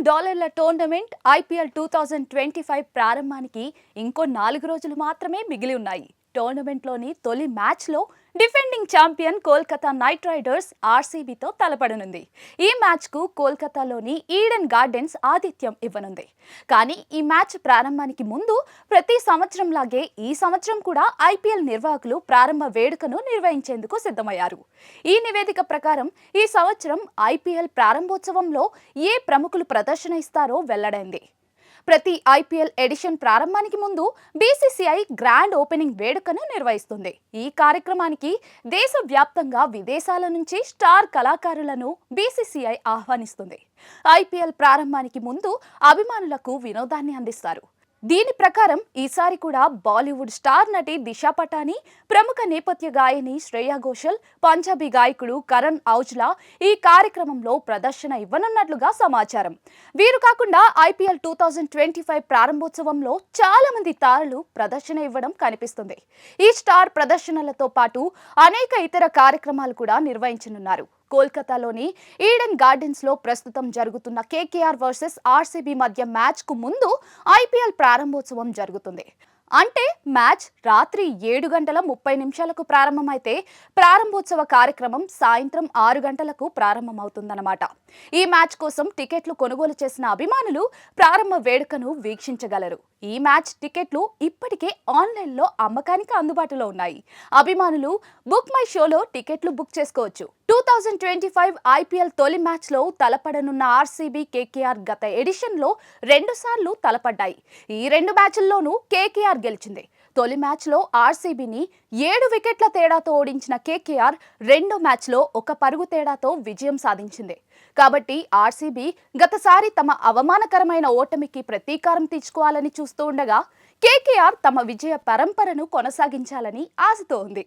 $1 tournament IPL 2025 ప్రారంభానికి ఇంకో 4 రోజులు మాత్రమే మిగిలి ఉన్నాయి. టోర్నమెంట్లోని తొలి మ్యాచ్లో defending champion Kolkata Knight Riders ఆర్సీబీతో తలపడనుంది. ఈ మ్యాచ్కు కోల్కతాలోని ఈడెన్ గార్డెన్స్ ఆతిథ్యం ఇవ్వనుంది. కానీ ఈ మ్యాచ్ ప్రారంభానికి ముందు ప్రతి సంవత్సరంలాగే ఈ సంవత్సరం కూడా ఐపీఎల్ నిర్వాహకులు ప్రారంభ వేడుకను నిర్వహించేందుకు సిద్ధమయ్యారు. ఈ నివేదిక ప్రకారం ఈ సంవత్సరం ఐపీఎల్ ప్రారంభోత్సవంలో ఏ ప్రముఖులు ప్రదర్శన ఇస్తారో వెల్లడైంది. ప్రతి ఐపీఎల్ ఎడిషన్ ప్రారంభానికి ముందు బీసీసీఐ గ్రాండ్ ఓపెనింగ్ వేడుకను నిర్వహిస్తుంది. ఈ కార్యక్రమానికి దేశవ్యాప్తంగా విదేశాల నుంచి స్టార్ కళాకారులను బీసీసీఐ ఆహ్వానిస్తుంది. ఐపీఎల్ ప్రారంభానికి ముందు అభిమానులకు వినోదాన్ని అందిస్తారు. దీని ప్రకారం ఈసారి కూడా బాలీవుడ్ స్టార్ నటి దిశా పటాని, ప్రముఖ నేపథ్య గాయని శ్రేయా ఘోషల్, పంజాబీ గాయకుడు కరణ్ ఔజ్లా ఈ కార్యక్రమంలో ప్రదర్శన ఇవ్వనున్నట్లుగా సమాచారం. వీరు కాకుండా ఐపీఎల్ 2025 ప్రారంభోత్సవంలో చాలా మంది తారలు ప్రదర్శన ఇవ్వడం కనిపిస్తుంది. ఈ స్టార్ ప్రదర్శనలతో పాటు అనేక ఇతర కార్యక్రమాలు కూడా నిర్వహించనున్నారు. కోల్కతాలోని ఈడెన్ గార్డెన్స్ లో ప్రస్తుతం జరుగుతున్న కేకేఆర్ వర్సెస్ ఆర్సీబీ మధ్య మ్యాచ్ కు ముందు ఐపీఎల్ ప్రారంభోత్సవం జరుగుతుంది. అంటే మ్యాచ్ రాత్రి 7:30 ప్రారంభమైతే ప్రారంభోత్సవ కార్యక్రమం సాయంత్రం 6 గంటలకు ప్రారంభమవుతుందన్నమాట. ఈ మ్యాచ్ కోసం టికెట్లు కొనుగోలు చేసిన అభిమానులు ప్రారంభ వేడుకను వీక్షించగలరు. ఈ మ్యాచ్ టికెట్లు ఇప్పటికే ఆన్లైన్లో అమ్మకానికి అందుబాటులో ఉన్నాయి. అభిమానులు బుక్ మై షోలో టికెట్లు బుక్ చేసుకోవచ్చు. 2025 ఐపీఎల్ తొలి మ్యాచ్లో తలపడనున్న ఆర్సీబీ కేకేఆర్ గత ఎడిషన్లో 2 సార్లు తలపడ్డాయి. ఈ 2 మ్యాచ్ల్లోనూ కేకేఆర్ గెలిచింది. తొలి మ్యాచ్లో ఆర్సీబీని 7 వికెట్ల తేడాతో ఓడించిన కేకేఆర్ రెండో మ్యాచ్లో 1 పరుగు తేడాతో విజయం సాధించింది. కాబట్టి ఆర్సీబీ గతసారి తమ అవమానకరమైన ఓటమికి ప్రతీకారం తీర్చుకోవాలని చూస్తూ ఉండగా కేకేఆర్ తమ విజయ పరంపరను కొనసాగించాలని ఆశతో ఉంది.